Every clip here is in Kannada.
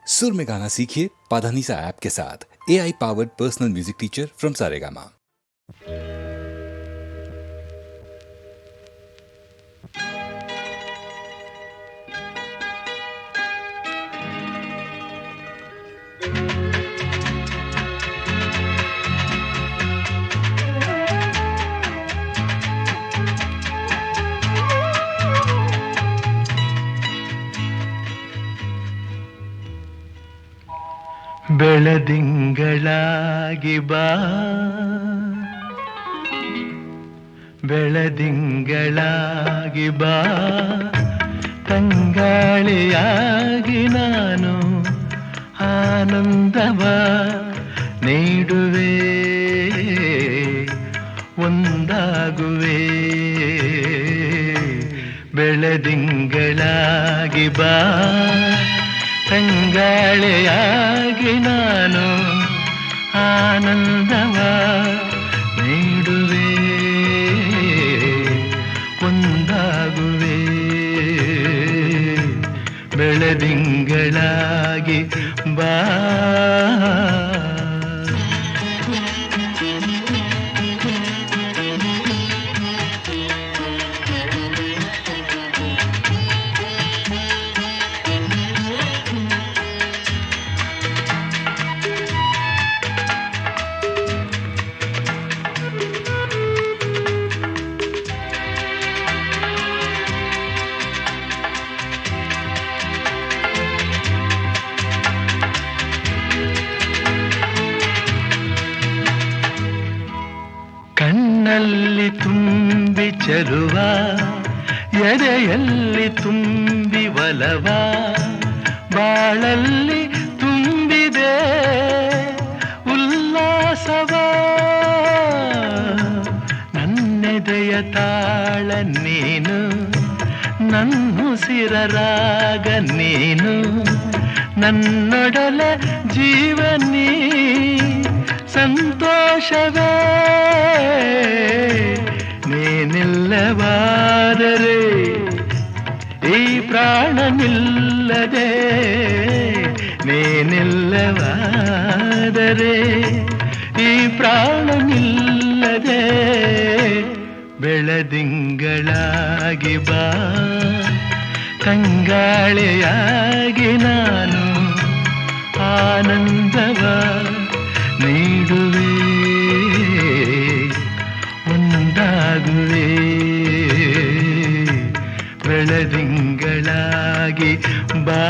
सुर में गाना सीखिए पाधानीसा ऐप के साथ। AI powered personal music teacher from Saregama. ಬೆಳದಿಂಗಳಾಗಿ ಬಾ, ಬೆಳದಿಂಗಳಾಗಿ ಬಾ, ತಂಗಾಳಿಯಾಗಿ ನಾನು ಆನಂದವ ನೀಡುವೆ, ಒಂದಾಗುವೆ. ಬೆಳದಿಂಗಳಾಗಿ ಬಾ, ತಂಗಾಳಿಯಾಗಿ ನಾನು ಆನಂದವ ನೀಡುವೆ, ಒಂದಾಗುವೆ. ಬೆಳದಿಂಗಳಾಗಿ ಬಾ. ಕಣ್ಣಲ್ಲಿ ತುಂಬಿ ಚೆಲುವ, ಎದೆಯಲ್ಲಿ ತುಂಬಿ ಒಲವ, ಬಾಳಲ್ಲಿ ತುಂಬಿದೆ ಉಲ್ಲಾಸವ. ನನ್ನೆದೆಯ ತಾಳ ನೀನು, ನನ್ನುಸಿರ ರಾಗ ನೀನು, ನನ್ನೊಡಲ ಜೀವನೀ ಸಂತೋಷವೇ. ನೀನಿಲ್ಲವಾದರೆ ಈ ಪ್ರಾಣ ನಿಲ್ಲದೆ, ನೀನಿಲ್ಲವಾದರೆ ಈ ಪ್ರಾಣ ನಿಲ್ಲದೆ. ಬೆಳದಿಂಗಳಾಗಿ ಬಾ, ತಂಗಾಳಿಯಾಗಿ ನಾನು ಆನಂದವ ನೀಡುವೆ, ಒಂದಾಗುವೆ. ಬೆಳದಿಂಗಳಾಗಿ ಬಾ.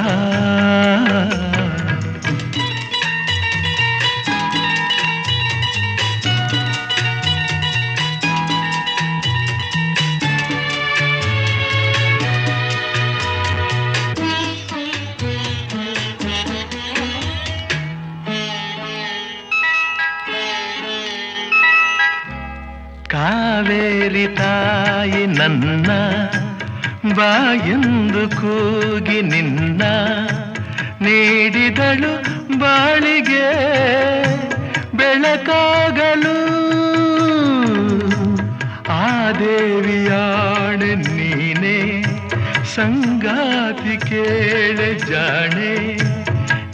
ಕಾವೇರಿ ತಾಯಿ ನನ್ನ ಬಾಯೆಂದು ಕೂಗಿ ನಿನ್ನ ನೀಡಿದಳು ಬಾಳಿಗೆ ಬೆಳಕಾಗಲು. ಆ ದೇವಿಯಾಣೆ ನೀನೆ ಸಂಗಾತಿ ಕೇಳೆ ಜಾಣೆ,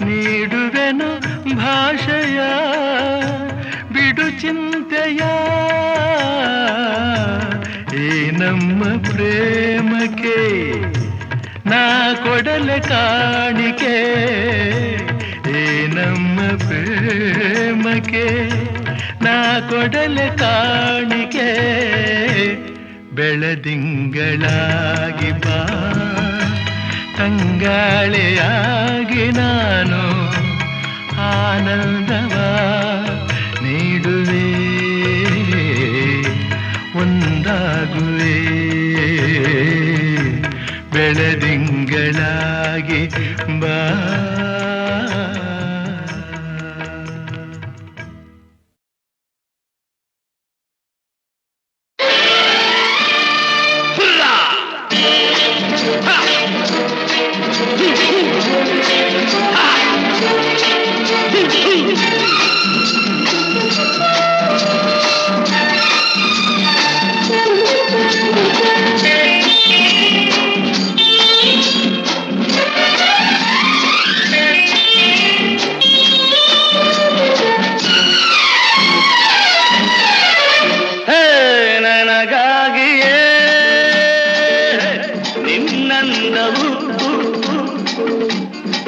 ನೀಡುವೆನು ಭಾಷೆಯ ಬಿಡು ಚಿಂತೆಯ. ಈ ನಮ್ಮ ಪ್ರೇಮಕ್ಕೆ ನಾ ಕೊಡಲೆ ಕಾಣಿಕೆ, ಈ ನಮ್ಮ ಪ್ರೇಮಕ್ಕೆ ನಾ ಕೊಡಲೆ ಕಾಣಿಕೆ. ಬೆಳದಿಂಗಳಾಗಿ ಬಾ, ತಂಗಾಳಿಯಾಗಿ ನಾನು ಆನಂದವ ನೀಡುವೆ, ಒಂದಾಗುವೆ. ಬೆಳದಿಂಗಳಾಗಿ ಬಾ.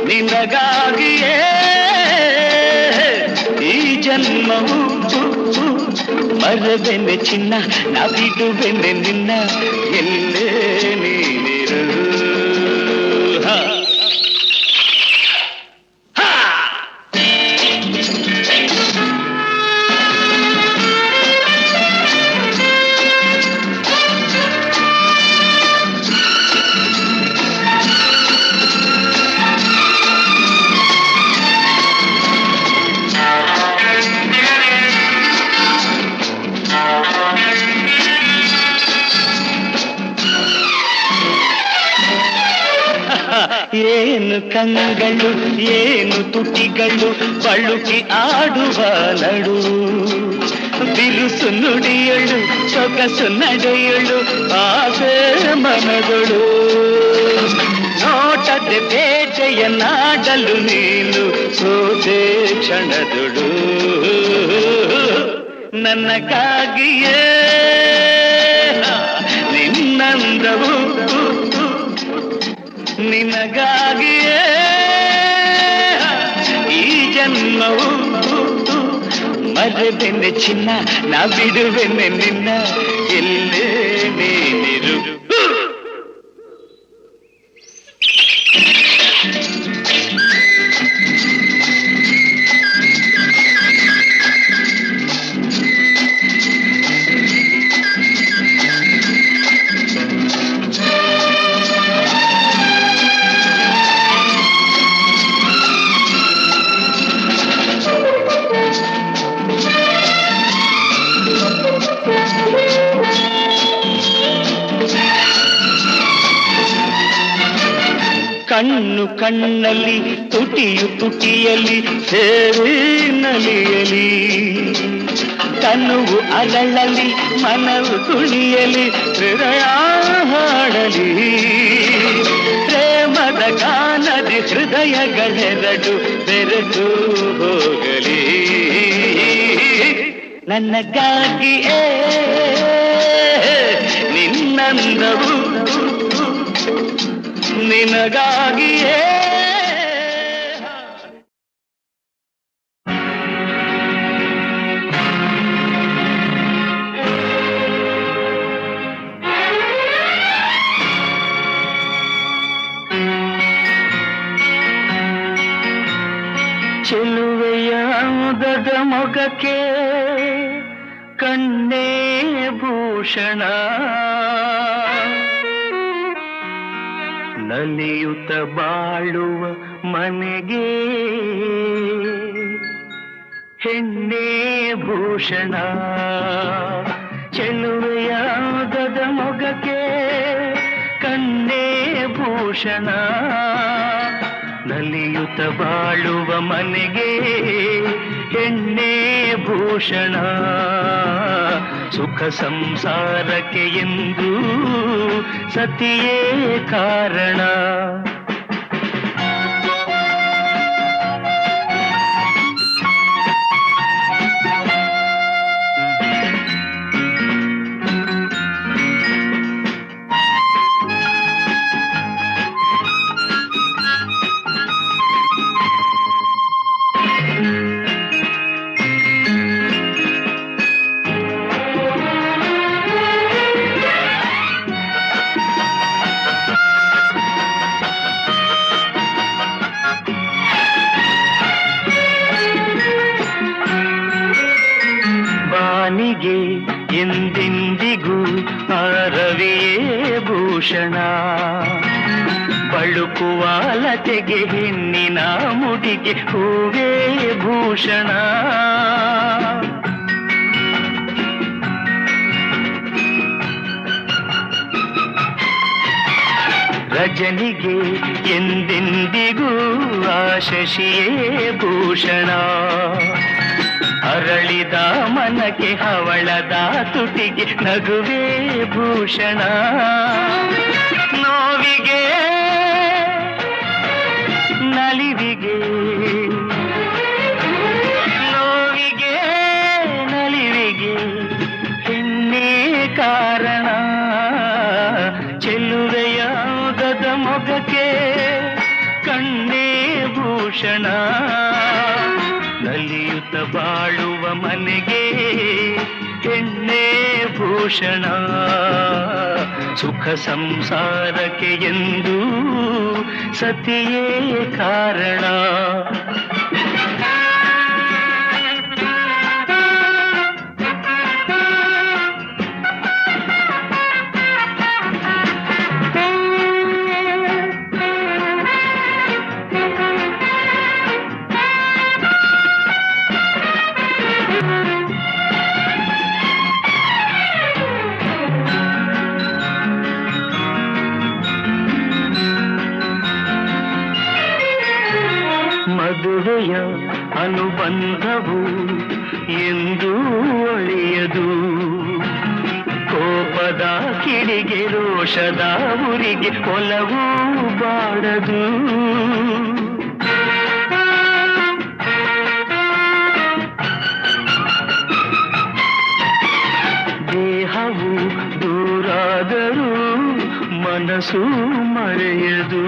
ನಿನಗಾಗಿಯೇ ಈ ಜನ್ಮವು ಮರಬೆನೆ ಚಿನ್ನ ನಾ ಬಿಡುವೆನೆ ನಿನ್ನ ಎಲ್ಲೇ ನೀನಿರು ಏನು ಕಂಗಳು ಏನು ತುಟಿಗಳು ಬಳುಕಿ ಆಡುವ ನಡು ಬಿರುಸು ನುಡಿಯಳು ಸೊಗಸು ನಡೆಯಳು ಆಸೆ ಮನಗಳು ನೋಟದೆ ಬೇಟೆಯ ನಾಡಲು ನೀನು ಸೋತೆ ಕ್ಷಣದಳು ನನಗಾಗಿಯೇ ನಿನ್ನಂದವು ನಿನಗಾಗಿಯೇ ಈ ಜನ್ಮವು ಮರಬೆನೆ ಚಿನ್ನ ನಾ ಬಿಡುವೆನೆ ನಿನ್ನ ಎಲ್ಲೇ ನೀನಿರು ಕಣ್ಣು ಕಣ್ಣಲ್ಲಿ ತುಟಿಯು ತುಟಿಯಲ್ಲಿ ಸೇರಿ ನಲಿಯಲಿ ತನುವು ಅರಳಲಿ ಮನವು ತುಳಿಯಲಿ ಹೃದಯ ಹಾಡಲಿ ಪ್ರೇಮದ ಗಾನದಿ ಹೃದಯಗಳೆರಡು ಬೆರೆತು ಹೋಗಲಿ ನನಗಾಗಿಯೇ ನಿನ್ನಂದವು ನಿನಗಾಗಿಯೇ ಚೆಲುವೆಯ ಮುದದ ಮೊಗಕ್ಕೆ ಕಣ್ಣೇ ಭೂಷಣ ನಲಿಯುತ್ತ ಬಾಳುವ ಮನೆಗೆ ಹೆಣ್ಣೆ ಭೂಷಣ ಚೆಲುವೆಯ ಮುದದ ಮೊಗಕ್ಕೆ ಕಣ್ಣೇ ಭೂಷಣ ನಲಿಯುತ್ತ ಬಾಳುವ ಮನೆಗೆ ಹೆಣ್ಣೆ ಭೂಷಣ ಸುಖ ಸಂಸಾರಕ್ಕೆ ಎಂದು ಸತಿಯೇ ಕಾರಣ ಬಾನಿಗೆ ಎಂದೆಂದಿಗೂ ರವಿಯೇ ಭೂಷಣ ಬಳುಕುವ ಲತೆಗೆ ಹೆಣ್ಣಿನ ಮುಡಿಗೆ ಹೂವೇ ಭೂಷಣ ರಜನಿಗೆ ಎಂದೆಂದಿಗೂ ಶಶಿಯೇ ಭೂಷಣ ಅರಳಿದ ಮನಕ್ಕೆ ಹವಳದ ತುಟಿಗೆ ನಗುವೇ ಭೂಷಣ ನೋವಿಗೆ ನಲಿವಿಗೆ ನೋವಿಗೆ ನಲಿವಿಗೆ ಹೆಣ್ಣೆ ಕಾರಣ ಚೆಲುವೆಯ ಮೊಗಕ್ಕೆ ಕಣ್ಣೇ ಭೂಷಣ ನಲಿಯುತ್ತ ಬಾಳುವ ಮನೆಗೆ ಹೆಣ್ಣೆ ಭೂಷಣ ಸುಖ ಸಂಸಾರಕ್ಕೆ ಎಂದು ಸತಿಯೇ ಕಾರಣ ಮದುವೆಯ ಅನುಬಂಧವು ಎಂದು ಒಳಿಯದು ಕೋಪದ ಕಿಡಿಗೆ ರೋಷದ ಉರಿಗೆ ಒಲವು ಬಾಡದು ದೇಹವು ದೂರಾದರೂ ಮನಸ್ಸು ಮರೆಯದು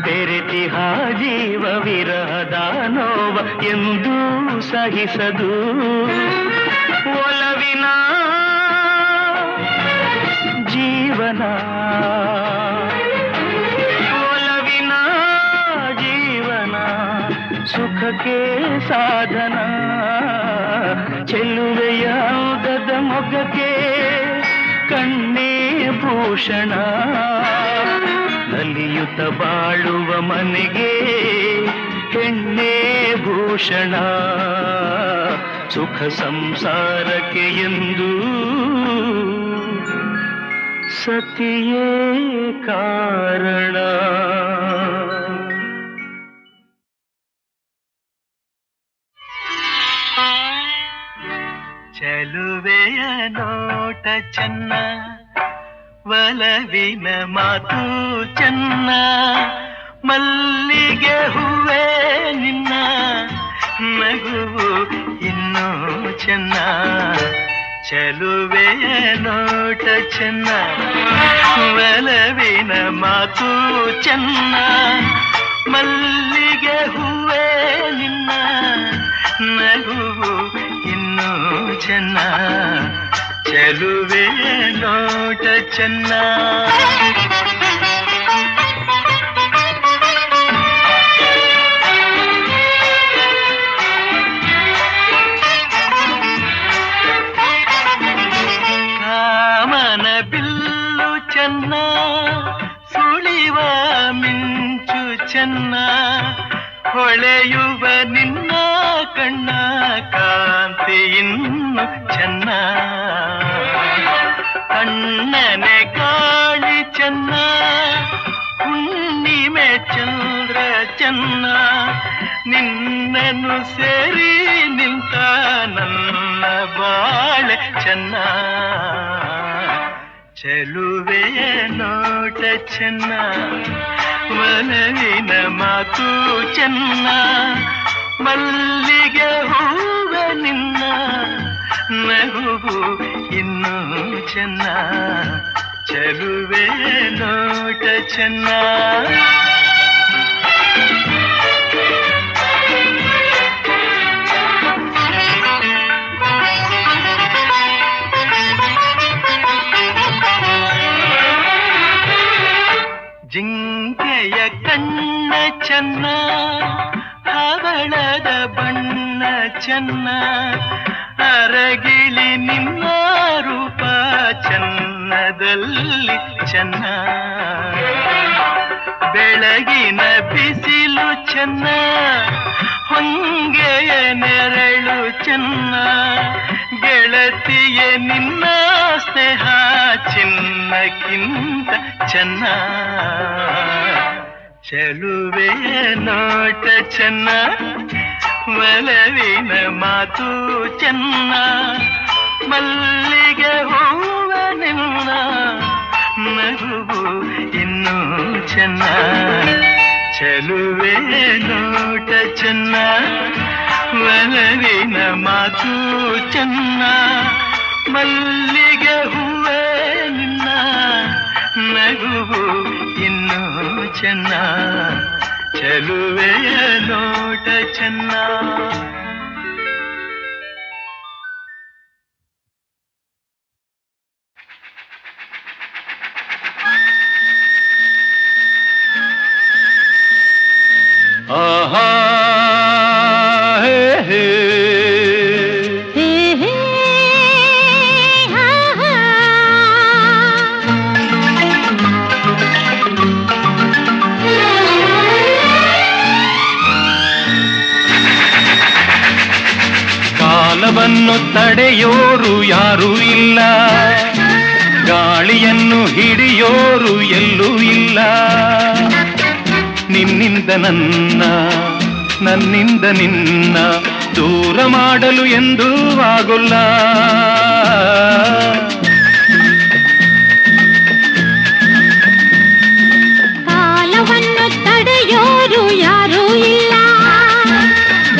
ಬೆರೆತಿಹ ಜೀವ ವಿರಹದ ನೋವ ಎಂದು ಸಹಿಸದು ಒಲವಿನ ಜೀವನ ಒಲವಿನ ಜೀವನ ಸುಖಕ್ಕೆ ಸಾಧನ ಚೆಲುವೆಯ ಉದದ ಮೊಗಕ್ಕೆ ಕಣ್ಣೇ ಭೂಷಣ ನಲಿಯುತ್ತ ಬಾಳುವ ಮನೆಗೆ ಹೆಣ್ಣೆ ಭೂಷಣ ಸುಖ ಸಂಸಾರಕ್ಕೆ ಎಂದು ಸತಿಯೇ ಕಾರಣ ಚೆಲುವೆಯ ನೋಟ ಚೆನ್ನ ಒಲವಿನ ಮಾತು ಚೆನ್ನ ಮಲ್ಲಿಗೆ ಹೂವೇ ನಿನ್ನ ನಗುವು ಇನ್ನೂ ಚೆನ್ನ ಚೆಲುವೆಯ ನೋಟ ಚೆನ್ನ ಒಲವಿನ ಮಾತು ಚೆನ್ನ ಮಲ್ಲಿಗೆ ಹೂವೇ ನಿನ್ನ ನಗುವು ಇನ್ನೂ ಚೆನ್ನ ಚೆಲುವೆ ನೋಟ ಚೆನ್ನ ಕಾಮನ ಬಿಲ್ಲು ಚೆನ್ನ ಸುಳಿವ ಮಿಂಚು ಚೆನ್ನ ಹೊಳೆಯುವ ನಿನ್ನ ಕಣ್ಣ ಕಾಂತಿ ಇನ್ನು ಚೆನ್ನ ಅಣ್ಣನೆ ಕಾಳಿ ಚೆನ್ನ ಹುಣ್ಣಿಮೆ ಚಂದ್ರ ಚೆನ್ನ ನಿನ್ನನ್ನು ಸೇರಿ ನಿಂತ ನನ್ನ ಬಾಳೆ ಚೆನ್ನ ಚೆಲುವೆಯ ನೋಟ ಚೆನ್ನ ಒಲವಿನ ಮಾತು ಚೆನ್ನ ಮಲ್ಲಿಗೆ ಹೂವ ನಿನ್ನ ನಗುವು ಇನ್ನೂ ಚೆನ್ನ ಚೆಲುವೆ ನೋಟ ಚೆನ್ನ ಜಿಂಕೆಯ ಕಣ್ಣ ಚೆನ್ನ ಹವಳದ ಬಣ್ಣ ಚೆನ್ನ ಅರಗಿಳಿ ನಿನ್ನ ರೂಪ ಚೆನ್ನದಲ್ಲಿ ಚೆನ್ನ ಬೆಳಗಿನ ಬಿಸಿಲು ಚೆನ್ನ ಹೊಂಗೆಯ ನೆರಳು ಚೆನ್ನ ಗೆಳತಿಯ ನಿನ್ನ ಸ್ನೇಹ ಚಿನ್ನಕ್ಕಿಂತ ಚೆನ್ನ ಚೆಲುವೆಯ ನೋಟ ಚೆನ್ನ ಒಲವಿನ ಮಾತು ಚೆನ್ನ ಮಲ್ಲಿಗೆ ಹೂವ ನಿನ್ನ ನಗುವು ಇನ್ನೂ ಚೆನ್ನ ಚೆಲುವೆ ನೋಟ ಚೆನ್ನ ಒಲವಿನ ಮಾತು ಚೆನ್ನ ಮಲ್ಲಿಗೆ ಹೂವೇ ನಿನ್ನ ನಗುವು ಇನ್ನೂ ಚೆನ್ನ ಚೆಲುವೆಯ ನೋಟ ಚೆನ್ನ. ಆಹಾ ಹೇ ಹೇ ಕಾಲವನ್ನು ತಡೆಯೋರು ಯಾರೂ ಇಲ್ಲ, ಗಾಳಿಯನ್ನು ಹಿಡಿಯೋರು ಎಲ್ಲೂ ಇಲ್ಲ. ನಿನ್ನಿಂದ ನನ್ನ, ನನ್ನಿಂದ ನಿನ್ನ ದೂರ ಮಾಡಲು ಎಂದೂ ಆಗೋಲ್ಲ. ಕಾಲವನ್ನು ತಡೆಯೋರು ಯಾರೂ ಇಲ್ಲ,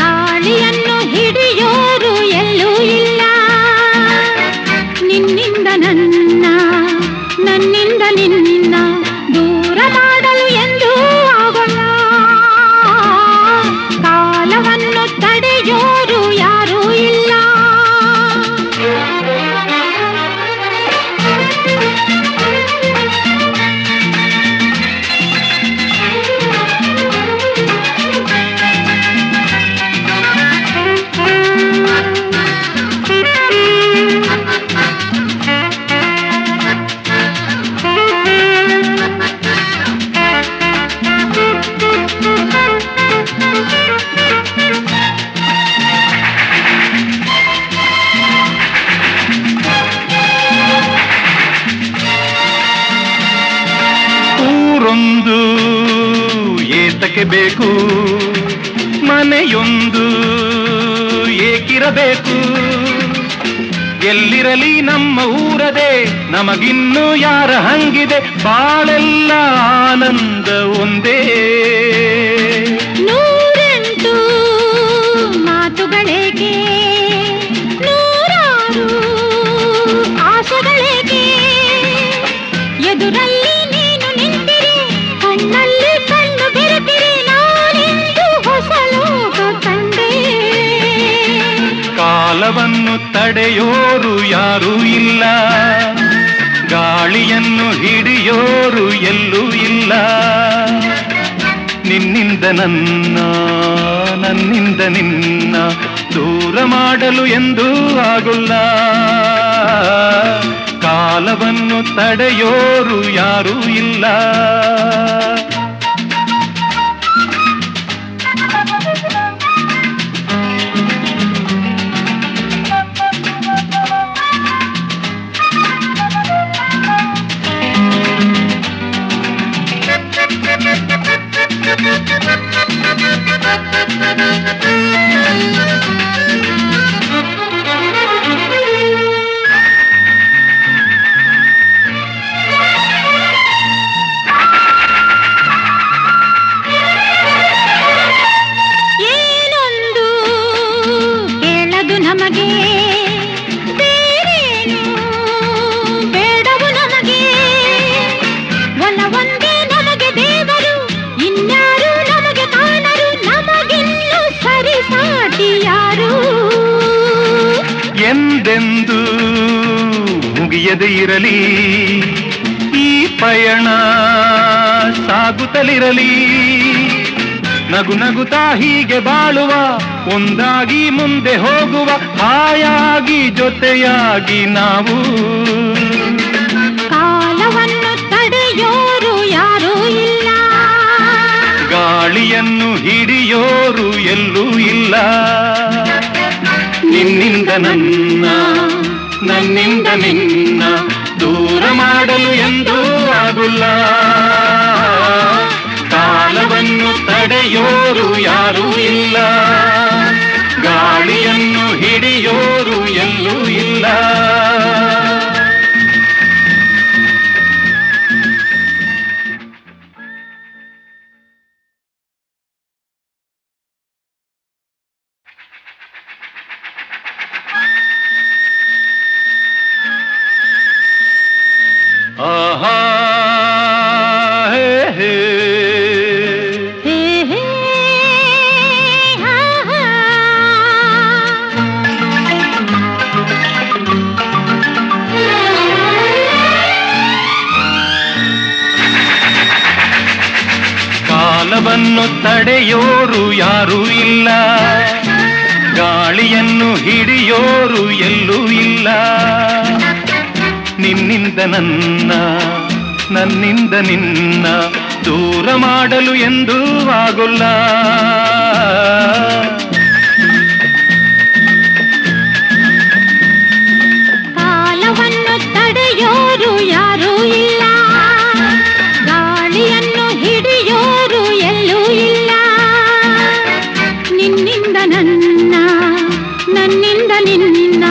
ಗಾಳಿಯನ್ನು ಹಿಡಿಯೋರು ಎಲ್ಲೂ ಇಲ್ಲ. ನಿನ್ನಿಂದ ನನ್ನ, ನನ್ನಿಂದ ನಿನ್ನ ದೂರ ಮಾಡಲು ಎಂದೂ ಆಗೋಲ್ಲ. ಕಾಲವನ್ನು ತಡೆಯೋರು ಯಾರೂ ಇಲ್ಲ. ಊರೊಂದು ಏತಕ್ಕೆ ಬೇಕು, ಮನೆಯೊಂದು ಏಕಿರಬೇಕು. ಎಲ್ಲಿರಲಿ ನಮ್ಮ ಊರದೇ, ನಮಗಿನ್ನು ಯಾರ ಹಂಗಿದೆ. ಬಾಳೆಲ್ಲ ಆನಂದ ಒಂದೇ. ನೂರೆಂಟು ಮಾತುಗಳೇಕೆ, ನೂರಾರು ಆಸೆಗಳೇಕೆ. ಎದುರಲ್ಲಿ ನೀನು ನಿಂತಿರಿ, ಕಣ್ಣಲ್ಲಿ ಕಣ್ಣು ಬೆರೆತಿರಿ. ನಾನಿಂದು ಹೊಸ ಲೋಕ ಕಂಡೆ. ಕಾಲವನ್ನು ತಡೆಯೋರು ಯಾರೂ ಇಲ್ಲ, ಗಾಳಿಯನ್ನು ಹಿಡಿಯೋರು ಎಲ್ಲೂ ಇಲ್ಲ. ನಿನ್ನಿಂದ ನನ್ನ, ನನ್ನಿಂದ ನಿನ್ನ ದೂರ ಮಾಡಲು ಎಂದೂ ಆಗೋಲ್ಲ. ಕಾಲವನ್ನು ತಡೆಯೋರು ಯಾರೂ ಇಲ್ಲ. ಏನೊಂದು ಕೇಳದು ನಮಗೆ, ಬೇರೇನು ಬೇಡವು ನಮಗೆ. ಒಲವೊಂದೇ ನಮಗೆ ದೇವರು, ಇನ್ಯಾರು ನಮಗೆ ಕಾಣರು. ನಮಗಿನ್ನು ಸರಿಸಾಟಿ ಯಾರು. ಎಂದೆಂದು ಮುಗಿಯದೆ ಇರಲಿ ಈ ಪಯಣ, ಸಾಗುತ್ತಲಿರಲಿ. ನಗು ನಗುತ್ತಾ ಹೀಗೆ ಬಾಳುವ, ಒಂದಾಗಿ ಮುಂದೆ ಹೋಗುವ. ಹಾಯಾಗಿ ಜೊತೆಯಾಗಿ ನಾವು. ಕಾಲವನ್ನು ತಡೆಯೋರು ಯಾರೂ ಇಲ್ಲ, ಗಾಳಿಯನ್ನು ಹಿಡಿಯೋರು ಎಲ್ಲೂ ಇಲ್ಲ. ನಿನ್ನಿಂದ ನನ್ನ, ನನ್ನಿಂದ ನಿನ್ನ ದೂರ ಮಾಡಲು ಎಂದೂ ಆಗುಲ್ಲ. ಕಾಲವನ್ನು ತಡೆಯೋರು ಯಾರೂ ಇಲ್ಲ, ಗಾಳಿಯನ್ನು ಹಿಡಿಯೋರು ಎಲ್ಲೂ ಇಲ್ಲ. ಆಹಾ ಹೇ ಹೇ ಹೇ ತಡೆಯೋರು ಯಾರೂ ಇಲ್ಲ, ಗಾಳಿಯನ್ನು ಹಿಡಿಯೋರು ಎಲ್ಲೂ ಇಲ್ಲ. ನಿನ್ನಿಂದ ನನ್ನ, ನನ್ನಿಂದ ನಿನ್ನ ದೂರ ಮಾಡಲು ಎಂದೂ ಆಗೋಲ್ಲ. ಕಾಲವನ್ನು ತಡೆಯೋರು ಯಾರೂ ಇಲ್ಲ, ಗಾಳಿಯನ್ನು ಹಿಡಿಯೋರು ಎಲ್ಲೂ ಇಲ್ಲ. ನಿನ್ನಿಂದ ನನ್ನ, ನನ್ನಿಂದ ನಿನ್ನ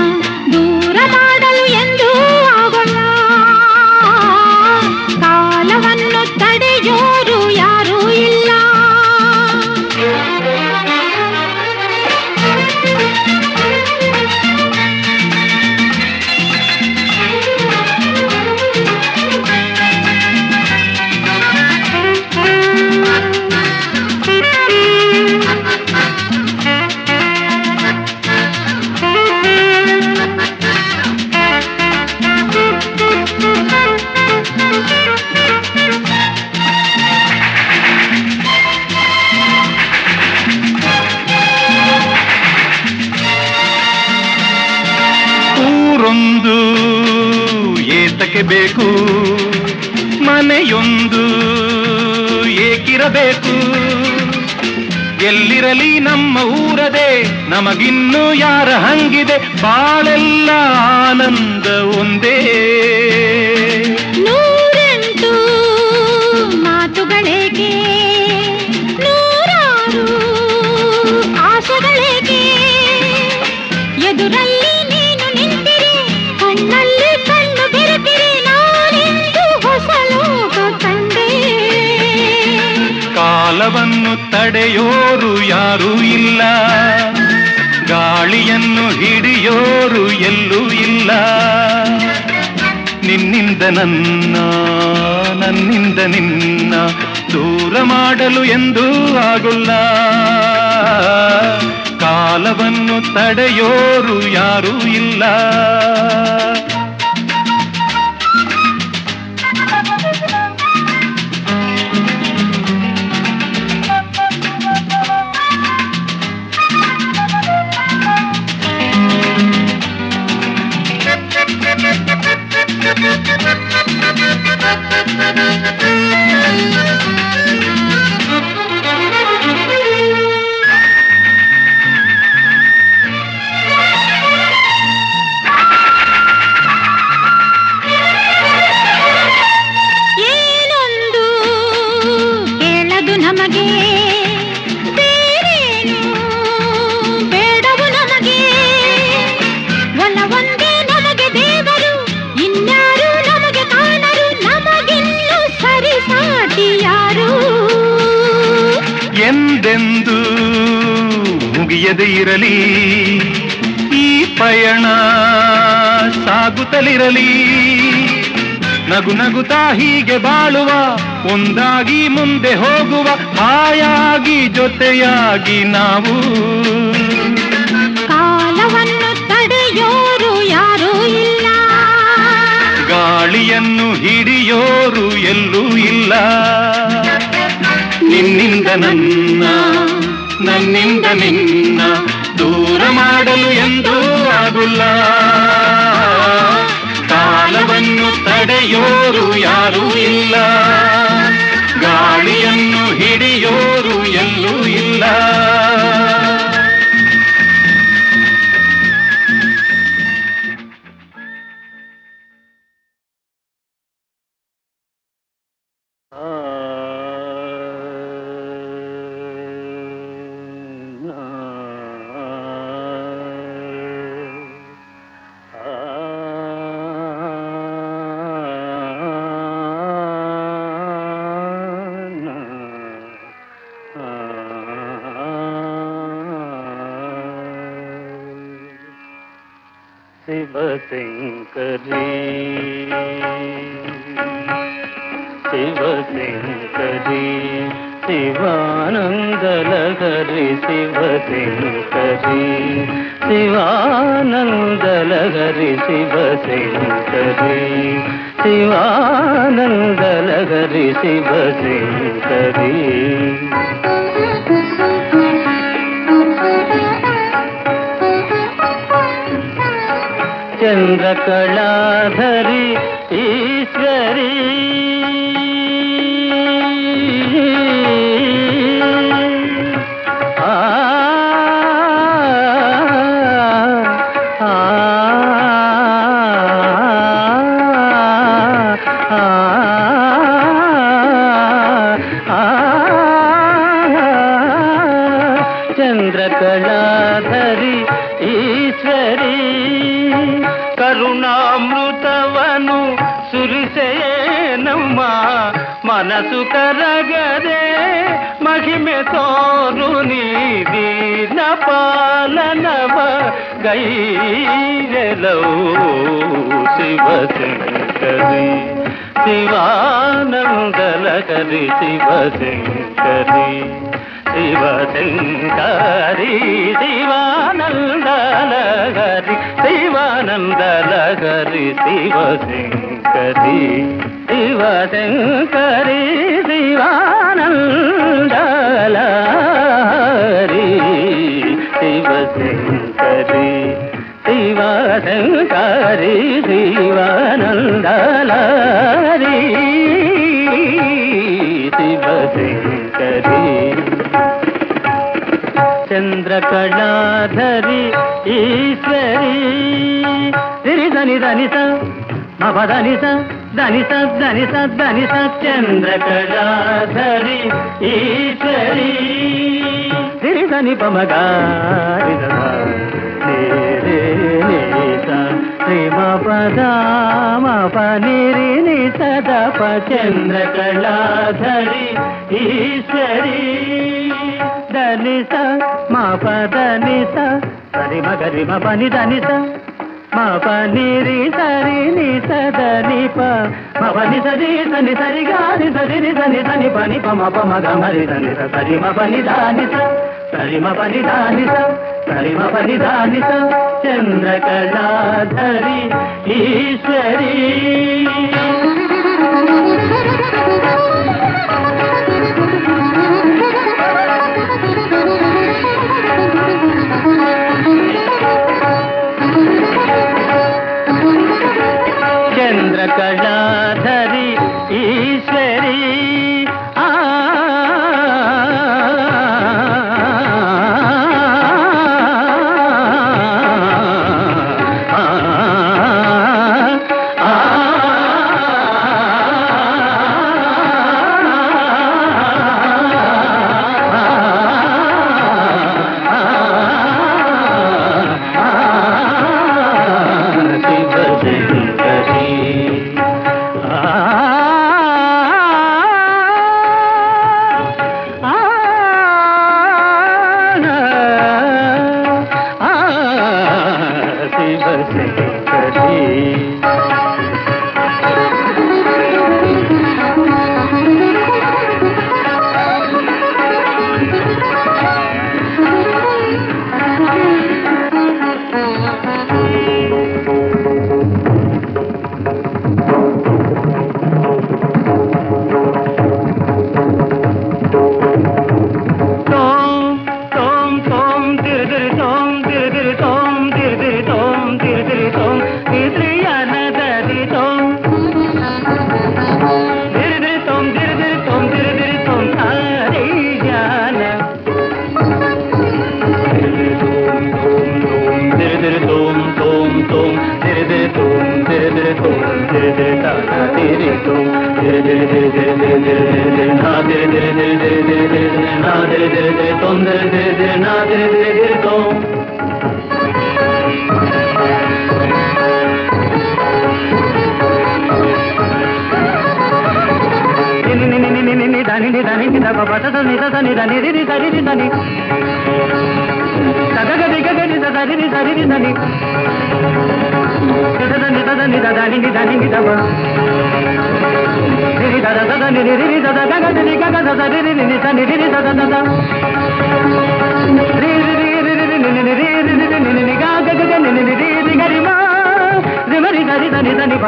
ದೂರ ಮಾಡಲು ಎಂದೂ ಆಗೋಲ್ಲ. ಕಾಲವನ್ನು ತಡೆಯೋರು ಯಾರೂ ಇಲ್ಲ. ಊರೊಂದು ಏತಕ್ಕೆ ಬೇಕು, ಮನೆಯೊಂದು ಏಕಿರಬೇಕು. ಎಲ್ಲಿರಲಿ ನಮ್ಮ ಊರದೇ, ನಮಗಿನ್ನು ಯಾರ ಹಂಗಿದೆ, ಬಾಳೆಲ್ಲ ಆನಂದ ಒಂದೇ. ನೂರೆಂಟು ಮಾತುಗಳೇಕೆ, ನೂರಾರು ಆಸೆಗಳೇಕೆ, ಎದುರಲ್ಲಿ ನೀನು ನಿಂತಿರಿ, ಕಣ್ಣಲ್ಲಿ ಕಣ್ಣು ಬೆರೆತಿರಿ, ನಾನಿಂದು ಹೊಸ ಲೋಕ ಕಂಡೆ. ಕಾಲವನ್ನು ತಡೆಯೋರು ಯಾರೂ ಇಲ್ಲ, ಗಾಳಿಯನ್ನು ಹಿಡಿಯೋರು ಎಲ್ಲೂ ಇಲ್ಲ. ನಿನ್ನಿಂದ ನನ್ನ, ನನ್ನಿಂದ ನಿನ್ನ ದೂರ ಮಾಡಲು ಎಂದೂ ಆಗೋಲ್ಲ. ಕಾಲವನ್ನು ತಡೆಯೋರು ಯಾರೂ ಇಲ್ಲ. ಏನೊಂದು ಕೇಳದು ನಮಗೆ, ಬೇರೇನು ಬೇಡವು ನಮಗೆ. ಒಲವೊಂದೇ ನಮಗೆ ದೇವರು, ಇನ್ಯಾರು ನಮಗೆ ಕಾಣರು, ನಮಗಿನ್ನು ಸರಿಸಾಟಿ ಯಾರು. ಎಂದೆಂದು ಮುಗಿಯದೆ ಇರಲಿ ಈ ಪಯಣ, ಸಾಗುತ್ತಲಿರಲಿ. ನಗು ನಗುತ್ತಾ ಹೀಗೆ ಬಾಳುವ, ಒಂದಾಗಿ ಮುಂದೆ ಹೋಗುವ, ಹಾಯಾಗಿ ಜೊತೆಯಾಗಿ ನಾವು. ಕಾಲವನ್ನು ತಡೆಯೋರು ಯಾರೂ ಇಲ್ಲ, ಗಾಳಿಯನ್ನು ಹಿಡಿಯೋರು ಎಲ್ಲೂ ಇಲ್ಲ. ನಿನ್ನಿಂದ ನನ್ನ, ನನ್ನಿಂದ ನಿನ್ನ ದೂರ ಮಾಡಲು ಎಂದೂ ಆಗುಲ್ಲ. ಕಾಲವನ್ನು ತಡೆಯೋರು ಯಾರೂ ಇಲ್ಲ, ಗಾಳಿಯನ್ನು ಹಿಡಿಯೋರು ಎಲ್ಲೂ ಇಲ್ಲ. ಶಿವಶಂಕರಿ ಶಿವಶಂಕರಿ ಶಿವಾನಂದಲಹರಿ ಶಿವಶಂಕರಿ ಶಿವಾನಂದಲಹರಿ ಶಿವಶಂಕರಿ ಶಿವಾನಂದಲಹರಿ ಶಿವಶಂಕರಿ చంద్రకళాధరి ఈశ్వరీ ఆ ఆ చంద్రకళాధరి ఈశ్వరీ కరుణామృతవను సురిసేనమ్మ మనసు కరగదే మహిమె తోరుని దీన పాలనవ గైలౌ శివశంకరి శివానందలహరి శివశంకరి శివశంకరి శివానందలహరి శివానందలహరి శివశంకరి శివశంకరి శివానందలహరి శివశంకరి శివశంకరి శివానందలహరి శివశంకరి చంద్రకళాధరి ఈశ్వరీ ధని ధని స మదని స ధని స ధని స ధని స చంద్రకళాధరి ఈశ్వరీ ధని ధని పమగారి శ్రీమ పదామ పనిరి ని సదప చంద్రకళాధరి ఈశ్వరీ ధనిస మా పదనిస సరి మగరి మ పని ధనిస మా పనిరి సరి ని సదని ప మ పని సరి సని సరి గాని సరి ని సని సని పని పమ పమ గమరి ధనిస సరి మ పని ధానిస సరి మ పని ధానిస సరి మ పని ధానిస చంద్రకళాధరి ఈశ్వరీ చంద్రకళాధరి ఈశ్వరీ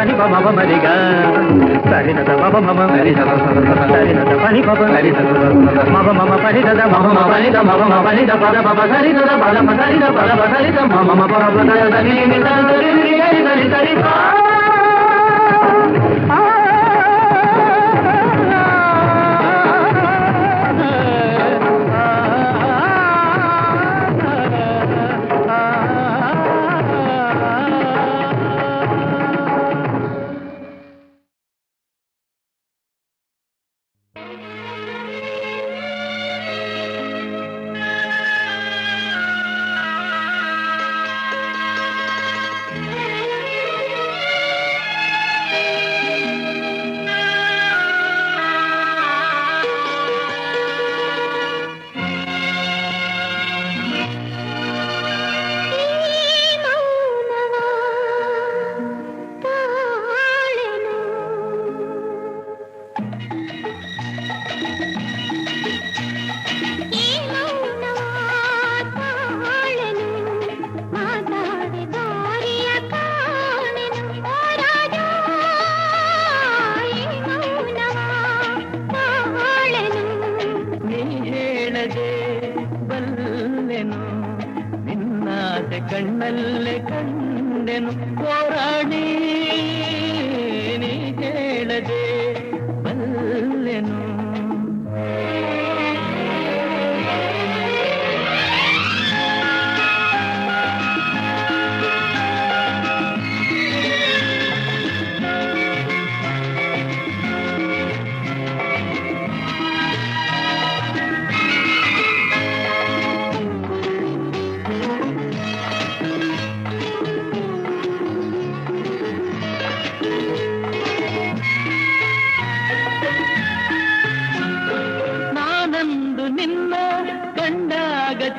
పని పమ మరిగ సరి నద మమ మమ సరి నద పని పమ మమ మమ పని దద మమ మమ పని ద మమ మమ పని ద పద పమ సరి దద పద ప సరి ద పద ప సరి ద మమ మమ పమ పద సరి ని ద సరి ని సరి సరి సరి ಕಣ್ಣಲ್ಲೇ ಕಂಡೆನು ಹೋರಾಡಿ ನೀ ಹೇಳದೆ ಬಲ್ಲೆನು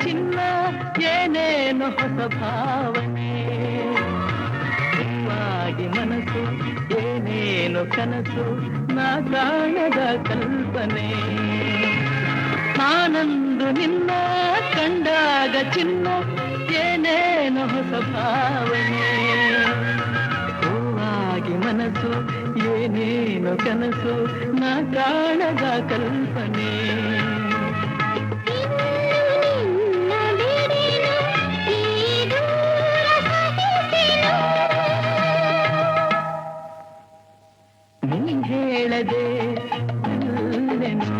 ಚಿನ್ನ ಏನೇನು ಹೊಸ ಭಾವನೆ ನಿಮ್ಮಾಗಿ ಮನಸ್ಸು ಏನೇನು ಕನಸು ನಾ ಕಾಣದ ಕಲ್ಪನೆ ನಾನಂದು ನಿನ್ನ ಕಂಡಾಗ ಚಿನ್ನ ಏನೇನು ಹೊಸ ಭಾವನೆ ಹೂವಾಗಿ ಮನಸ್ಸು ಏನೇನು ಕನಸು ನಾ ಕಾಣದ ಕಲ್ಪನೆ ಹೇಳದೆ ಅಲ್ಲೆನು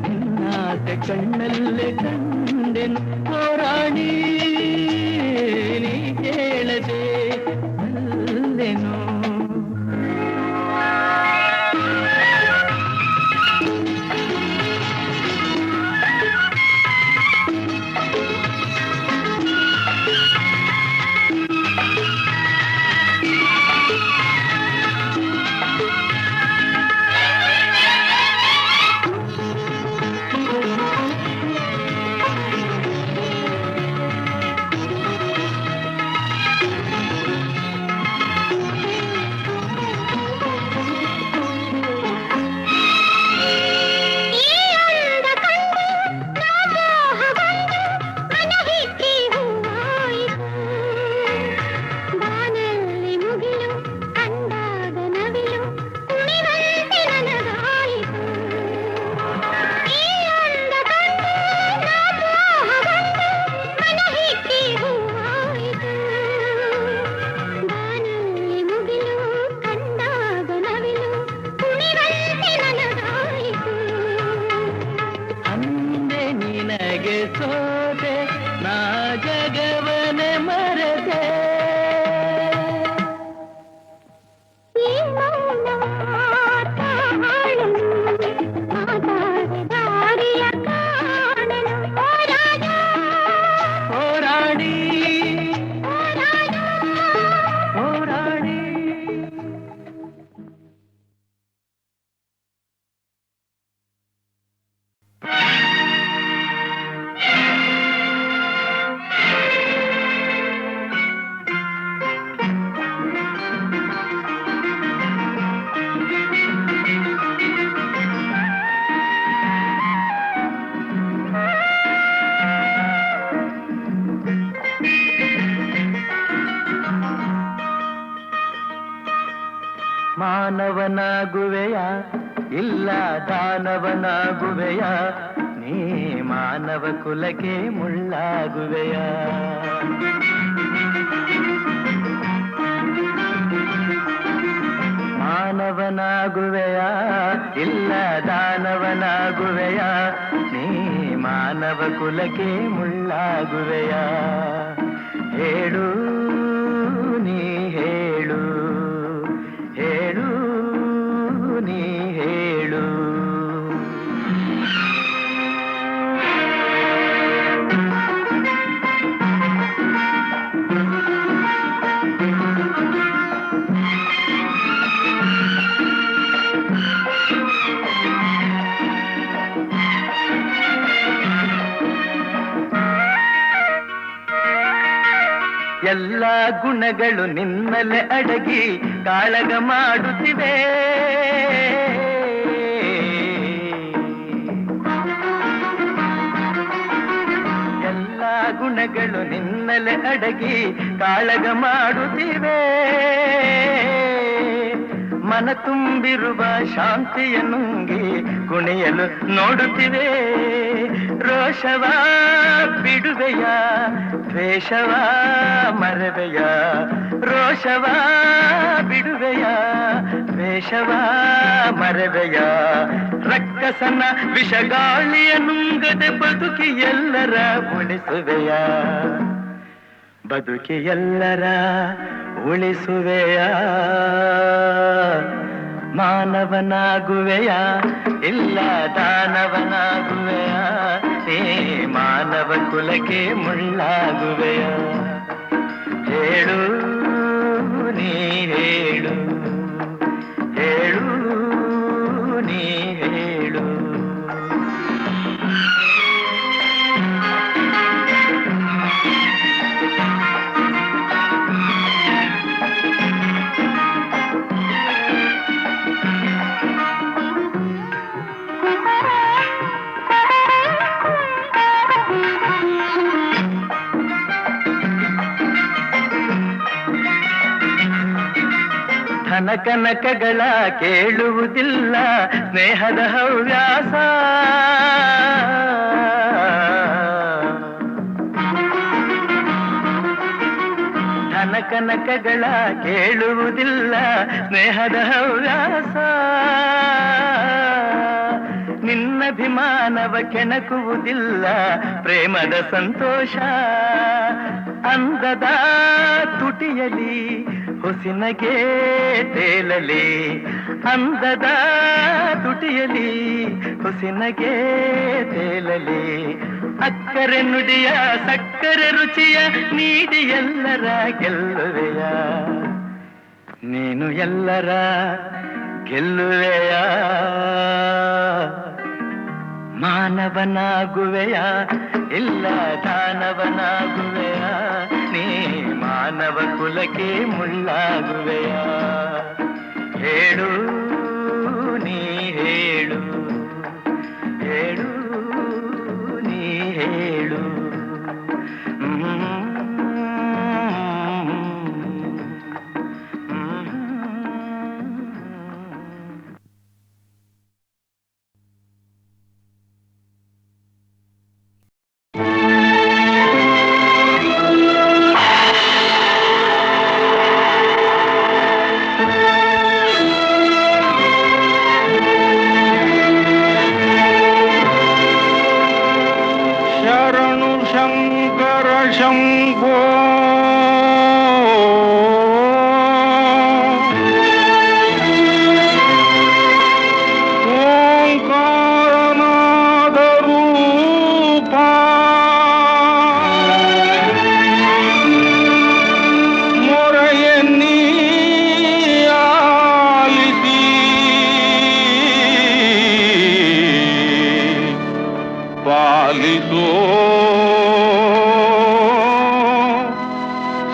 ನಿನ್ನಾಸೆ ಕಣ್ಣಲ್ಲೇ ಕಂಡೆನು ಹೋರಾಡಿ ನೀ ಹೇಳದೆ ಅಲ್ಲೆನು ಸೋತೆ ನಾ ಜಗವನೆ ಮರೆತೆ ಹೋರಾಡಿ ಹೋರಾಡಿ ಮಾನವನಾಗುವೆಯ ಇಲ್ಲ ದಾನವನಾಗುವೆಯ ನೀ ಮಾನವ ಕುಲಕ್ಕೆ ಮುಳ್ಳಾಗುವೆಯ ಮಾನವನಾಗುವೆಯ ಇಲ್ಲ ದಾನವನಾಗುವೆಯ ನೀ ಮಾನವ ಕುಲಕ್ಕೆ ಮುಳ್ಳಾಗುವೆಯ ಹೇಳು ನೀ ಹೇಳು ಹೇಳು ನೀ ಹೇಳು ಎಲ್ಲ ಗುಣಗಳು ನಿನ್ನಲೆ ಅಡಗಿ ಕಾಳಗ ಮಾಡುತ್ತಿವೆ ಎಲ್ಲ ಗುಣಗಳು ನಿನ್ನಲೆ ಅಡಗಿ ಕಾಳಗ ಮಾಡುತ್ತಿವೆ ಮನ ತುಂಬಿರುವ ಶಾಂತಿಯ ನುಂಗಿ ಕುಣಿಯಲು ನೋಡುತ್ತಿವೆ ರೋಷವ ಬಿಡುವೆಯ ದ್ವೇಷವ ಮರವೆಯ ರೋಷವ ಬಿಡುವೆಯ ದ್ವೇಷವ ಮರವೆಯ ರಕ್ಕಸನ ವಿಷಗಾಳಿಯ ನುಂಗದೆ ಬದುಕಿ ಎಲ್ಲರ ಉಳಿಸುವೆಯ ಬದುಕಿ ಎಲ್ಲರ ಉಳಿಸುವೆಯ ಮಾನವನಾಗುವೆಯ ಇಲ್ಲ ದಾನವನಾಗುವೆಯ ನೀ ಮಾನವ ಕುಲಕ್ಕೆ ಮುಳ್ಳಾಗುವೆಯ ಹೇಳು ನೀ ಹೇಳು ಹೇಳು ನೀ ಹೇಳು ಕನಕಗಳ ಕೇಳುವುದಿಲ್ಲ ಸ್ನೇಹದ ಹವ್ಯಾಸ ಕನಕಗಳ ಕೇಳುವುದಿಲ್ಲ ಸ್ನೇಹದ ಹವ್ಯಾಸ ನಿನ್ನಭಿಮಾನವ ಕೆಣಕುವುದಿಲ್ಲ ಪ್ರೇಮದ ಸಂತೋಷ ಅಂದದ ತುಟಿಯಲಿ ಹುಸಿನಗೆ ತೇಲಲಿ ಅಂದದ ತುಟಿಯಲಿ ಹುಸಿನಗೆ ತೇಲಲಿ ಅಕ್ಕರೆ ನುಡಿಯ ಸಕ್ಕರೆ ರುಚಿಯ ನೀಡಿ ಎಲ್ಲರ ಗೆಲ್ಲುವೆಯ ನೀನು ಎಲ್ಲರ ಗೆಲ್ಲುವೆಯ ಮಾನವನಾಗುವೆಯ ಇಲ್ಲ ದಾನವನಾಗುವೆಯ ನೀ ಮಾನವ ಕುಲಕ್ಕೆ ಮುಳ್ಳಾಗುವೆಯ ಹೇಳು ನೀ ಹೇಳು ಹೇಳು ನೀ ಹೇಳು ಶಂಭೋ ಓಂಕಾರನಾದ ರೂಪ ಮೊರೆಯನ್ನೀ ಆಲಿಸಿ ಪಾಲಿಸೋ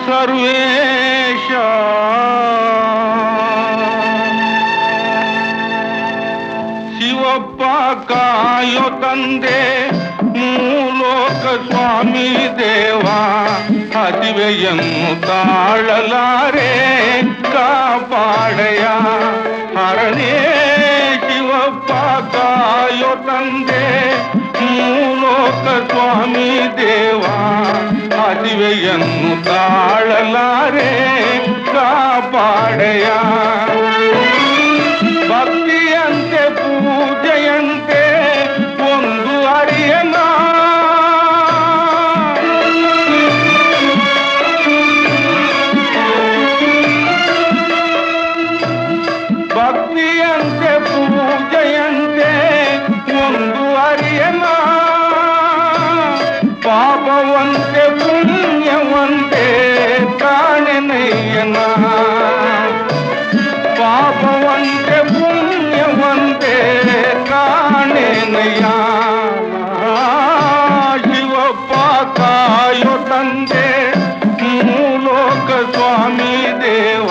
ಸರ್ವೇಶ ಶಿವಪ್ಪ ಕಾಯೋ ತಂದೆ ಮೂಲೋಕ ಸ್ವಾಮಿ ದೇವ ಹಸಿವೆಯನ್ನು ತಾಳಲಾರೆ ಕಾಪಾಡಯ ಹರನೇ ಶಿವಪ್ಪ ಕಾಯೋ ತಂದೆ ಮೂಲೋಕ ಸ್ವಾಮಿ ದೇವ ಹಸಿವೆಯನ್ನು ತಾಳಲಾರೆ ಕಾಪಾಡಯ ಭಕ್ತಿಯಂತೆ ಪೂಜೆಯಂತೆ ಒಂದು ಅರಿಯನ ಭಕ್ತಿಯಂತೆ ಪೂಜೆಯಂತೆ ಒಂದು ಅರಿಯನ ಪಾಪವಂತೆ ಪುಣ್ಯವಂತೆ ಕಾಣೆನಯ್ಯನ ಪಾಪವಂತೆ ಪುಣ್ಯವಂತೆ ಕಾಣೆನಯ್ಯ ಶಿವಪ್ಪ ಕಾಯೋ ತಂದೆ ಮೂಲೋಕ ಸ್ವಾಮಿ ದೇವ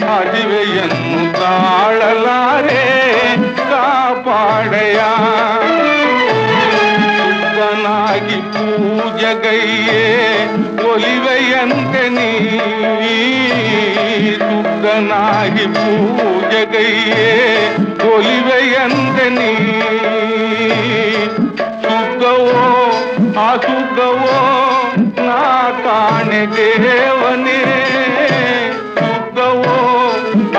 ಹಸಿವೆಯನ್ನು ತಾಳಲಾರೆ ಕಾಪಾಡಯ ಶುದ್ಧನಾಗಿ ಪೂಜೆಗೈಯೇ ಒಲಿವೆಯಂತೆ ನೀ ಶುದ್ಧನಾಗಿ ಪೂಜೆಗೈಯೇ ಒಲಿವೆಯಂತೆ ನೀ ಸುಖವೋ ಅಸುಖವೋ ನಾ ಕಾಣೆ ದೇವನೇ ಸುಖವೋ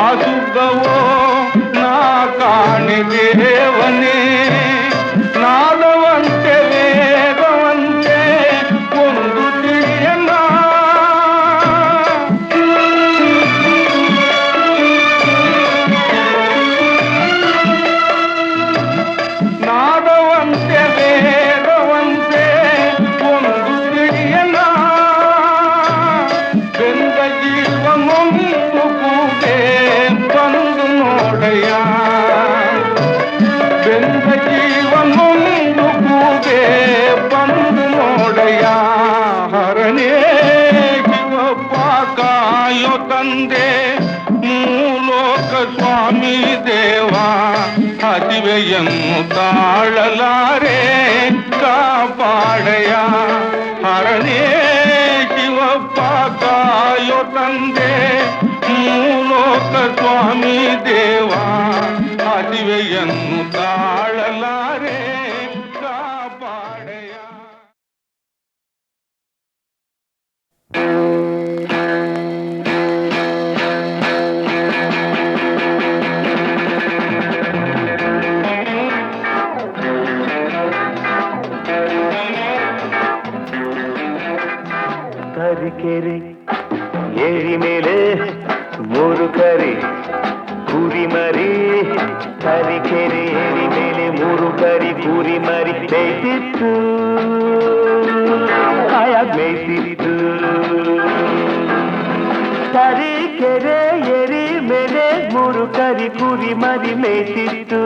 ಅಸುಖವೋ ನಾ ಕಾಣೆ ದೇವನೇ ನಾದವಂತೆ ವೇದವಂತೆ ಒಂದು ತಿಳಿಯನ ನಾದವಂತೆ ವೇದವಂತೆ ಒಂದು ತಿಳಿಯನ ಬೆಂದ ಜೀವನೊಂದು ಕೂಡೆ ಬಂದು ನೋಡಯ್ಯ ಬೆಂದ ಜೀವನೊಂದು ಕೂಡೆ ಬಂದು ನೋಡಯ್ಯ ಹರನೇ ಶಿವಪ್ಪ ಕಾಯೋ ತಂದೆ ಮೂಲೋಕ ಸ್ವಾಮಿ ದೇವ ಹಸಿವೆಯನ್ನು ತಾಳಲಾರೆ ಕಾಪಾಡಯ ಹರನೇ ಶಿವಪ್ಪ ಕಾಯೋ ತಂದೆ ಮೂಲೋಕ ಸ್ವಾಮಿ ದೇವ ಹಸಿವೆಯನ್ನು ತಾಳಲಾರೆ ಕಾಪಾಡಯ ತರೀಕೆರೆ ಏರಿ ಮೇಲೆ ಮೂರು ಕರಿ ಕುರಿ ಮರಿ ತರೀಕೆರೆ ಏರಿ ಮೇಲೆ ಮೂರು ಕರಿ ಕುರಿ ಮರಿ ಮೇಯ್ತಿತ್ತು ಹಾಯಾಗಿ ಮೇಯ್ತಿತ್ತು ತರೀಕೆರೆ ಏರಿ ಮೇಲೆ ಮೂರು ಕರಿ ಕುರಿ ಮರಿ ಮೇಯ್ತಿತ್ತು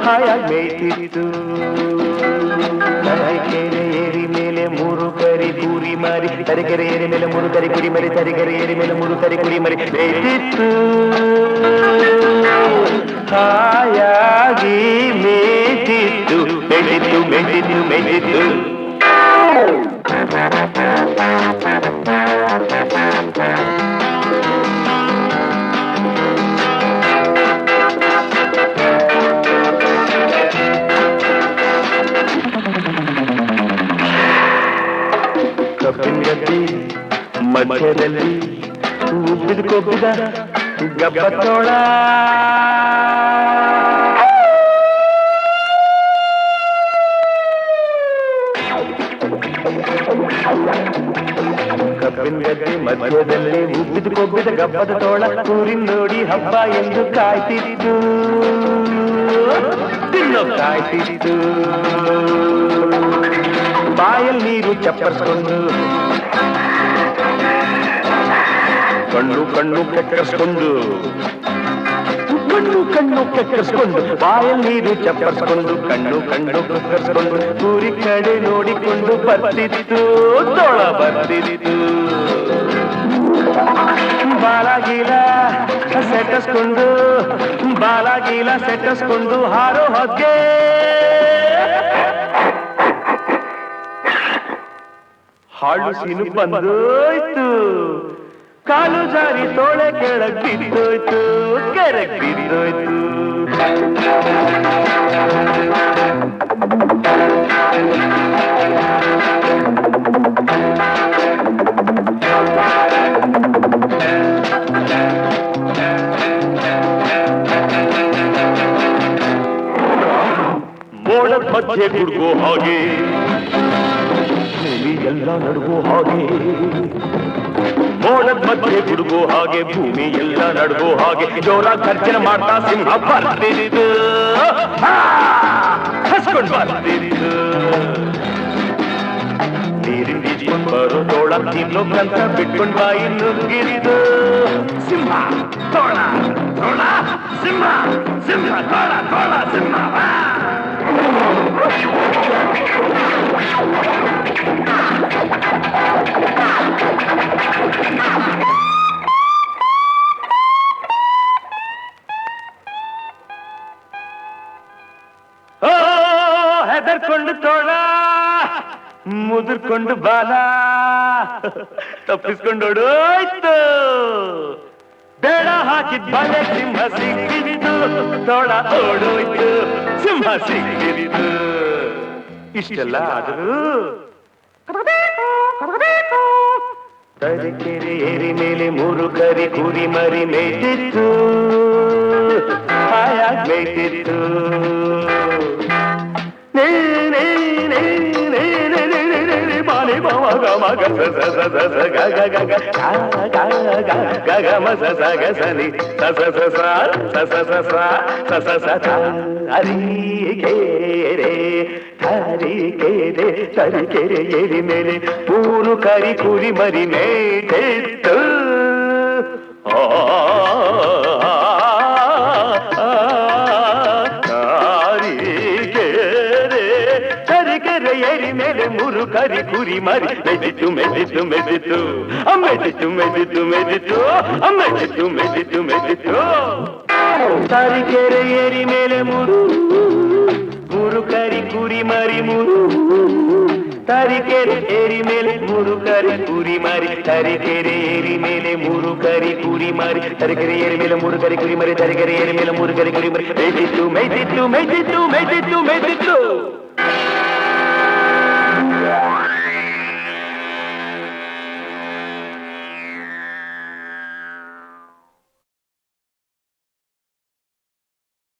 ಹಾಯಾಗಿ ಮೇಯ್ತಿತ್ತು ತರೀಕೆರೆ ಏರಿ ಮೇಲೆ ಮೂರು ಕರಿ ಕುರಿ ಮರಿ ತರೀಕೆರೆ ಏರಿ ಮೇಲೆ ಮೂರು ಕರಿ ಕುರಿ ಮರಿ ತರೀಕೆರೆ ಏರಿ ಮೇಲೆ ಮೂರು ಕರಿ ಕುರಿ ಮರಿ ಮೇಯ್ತಿತ್ತು ಹಾಯಾಗಿ ಮೇಯ್ತಿತ್ತು ಮೇಯ್ತಿತ್ತು ಮೇಯ್ತಿತ್ತು ಮೇಯ್ತಿತ್ತು ಕಬ್ಬಿನ ಗದ್ದೆ ಮಧ್ಯದಲ್ಲಿ ಉಬ್ಬಿದ ಕೊಬ್ಬಿದ ಗಬ್ಬತ್ತೋಳ ಕಬ್ಬಿನ ಗದ್ದೆ ಮಧ್ಯದಲ್ಲಿ ಉಬ್ಬಿದ ಕೊಬ್ಬಿದ ಗಬ್ಬದ ತೋಳ ಊರಿನ ನೋಡಿ ಹಬ್ಬ ಎಂದು ಕಾಯ್ತಿತ್ತು ತಿನ್ನೋ ಕಾಯ್ತಿತ್ತು ಬಾಯಲ್ಲಿ ನೀರು ಚಪ್ಪರಿಸ್ಕೊಂಡು ಕಣ್ಣು ಕಣ್ಣು ಕೆಕ್ಕರಿಸ್ಕೊಂಡು ಕಣ್ಣು ಕಣ್ಣು ಕೆಕ್ಕರಿಸ್ಕೊಂಡು ಬಾಯಲ್ಲಿ ನೀರು ಚಪ್ಪರಿಸ್ಕೊಂಡು ಕಣ್ಣು ಕಣ್ಣು ಕೆಕ್ಕರಿಸ್ಕೊಂಡು ಊರಿ ಕಡೆ ನೋಡಿಕೊಂಡು ಬರ್ತಿತ್ತು ತೋಳ ಬರ್ತಿತ್ತು ಬಾಲಾಗೀಲ ಸೆಟ್ಟಿಸ್ಕೊಂಡು ಬಾಲಾಗೀಲ ಸೆಟ್ಟಿಸ್ಕೊಂಡು ಹಾರೋ ಹೊಗ್ಗೆ ಹಾಳು ಸೀನು ಬಂದೋಯ್ತು ಕಾಲು ಜಾರಿ ತೋಳೆ ಕೆಳಗ್ ಬಿದ್ದೋಯ್ತು ಕೆರಗ್ ಬಿದ್ದೋಯ್ತು ಮೋಡದ ಮಧ್ಯೆ ಗುಡ್ಗೋ ಹಾಗೆ ಭೂಮಿ ಎಲ್ಲ ನಡುಗೋ ಹಾಗೆ ಮೋಡದ ಮಧ್ಯೆ ಗುಡುಗೋ ಹಾಗೆ ಭೂಮಿ ಎಲ್ಲ ನಡುಗೋ ಹಾಗೆ ಜೋರ ಖರ್ಚನೆ ಮಾಡ್ತಾ ಸಿಂಹ ಬರ್ತಿದ್ದು ಹಸ್ಕೊಂಡು ಬರ್ತಿದ್ದು ನೀರಿನ ಬೀಚ್ಕೊಂಡು ಬರೋ ತೋಳ ತಿನ್ನೋಕ್ಕಂತ ಬಿಟ್ಕೊಂಡು ಬಾಯಿ ನುಗ್ಗಿದ್ದು ಸಿಂಹ ತೋಳ ತೋಳ ಸಿಂಹ ಸಿಂಹ ತೋಳ ತೋಳ ಸಿಂಹ ಹೆದರ್ಕೊಂಡು ತೋಳ ಮುದುರ್ಕೊಂಡು ಬಾಲ ತಪ್ಪಿಸ್ಕೊಂಡೋಡೋಯ್ತು ಬೇಡ ಹಾಕಿದ್ ಬಲೆ ಸಿಂಹ ಸಿಕ್ಕಿದ್ದು ತೋಳ ಓಡೋಯ್ತು ಸಿಂಹ ಸಿಕ್ಕಿದ್ದು ಇಷ್ಟೆಲ್ಲ ಆದರೂ ತರೀಕೆರೆ ಏರಿ ಮೇಲೆ 3 ಕರಿ ಕುರಿ ಮರಿ ಮೇಯ್ತಿತ್ತು ಹಾಯಾಗಿ ಮೇಯ್ತಿತ್ತು ಬಾಲಿ ಬಾವ ಗಮ ಗಸ ಗ ಗ ಗ ಗ ಗ ಗ ಮ ಸ ಸ ಗ ಸ ನಿ ಸ ಸ ಸ ಸ ಸ ಸ ಸ ಸ ಸ ಸ ಸ ತ ತರೀಕೆರೆ ತರೀಕೆರೆ ಏರಿ ಮೇಲೆ 3 ಕರಿ ಕುರಿ ಮರಿ ಮೇಯ್ತಿತ್ತು ತರೀಕೆರೆ ಏರಿ ಮೇಲೆ 3 ಕರಿ ಕುರಿ ಮರಿ ಮೆದಿತು ಮೆದಿತು ಮೆದಿತು ಮೆದಿತು ಮೆದಿತು ಮೆದಿತು ಮೆದಿತು ಮೆದಿತು ಮೆದಿತು ತರೀಕೆರೆ ಏರಿ ಮೇಲೆ 3 ಕರಿ ಕುರಿ ಮರಿ 3 ತರೀಕೆರೆ ಏರಿ ಮೇಲೆ 3 ಕರಿ ಕುರಿ ಮರಿ ತರೀಕೆರೆ ಏರಿ ಮೇಲೆ 3 ಕರಿ ಕುರಿ ಮರಿ ತರೀಕೆರೆ ಏರಿ ಮೇಲೆ 3 ಕರಿ ಕುರಿ ಮರಿ ತರೀಕೆರೆ ಏರಿ ಮೇಲೆ 3 ಕರಿ ಕುರಿ ಮರಿ ಮೆದಿತು ಮೆದಿತು ಮೆದಿತು ಮೆದಿತು ಮೆದಿತು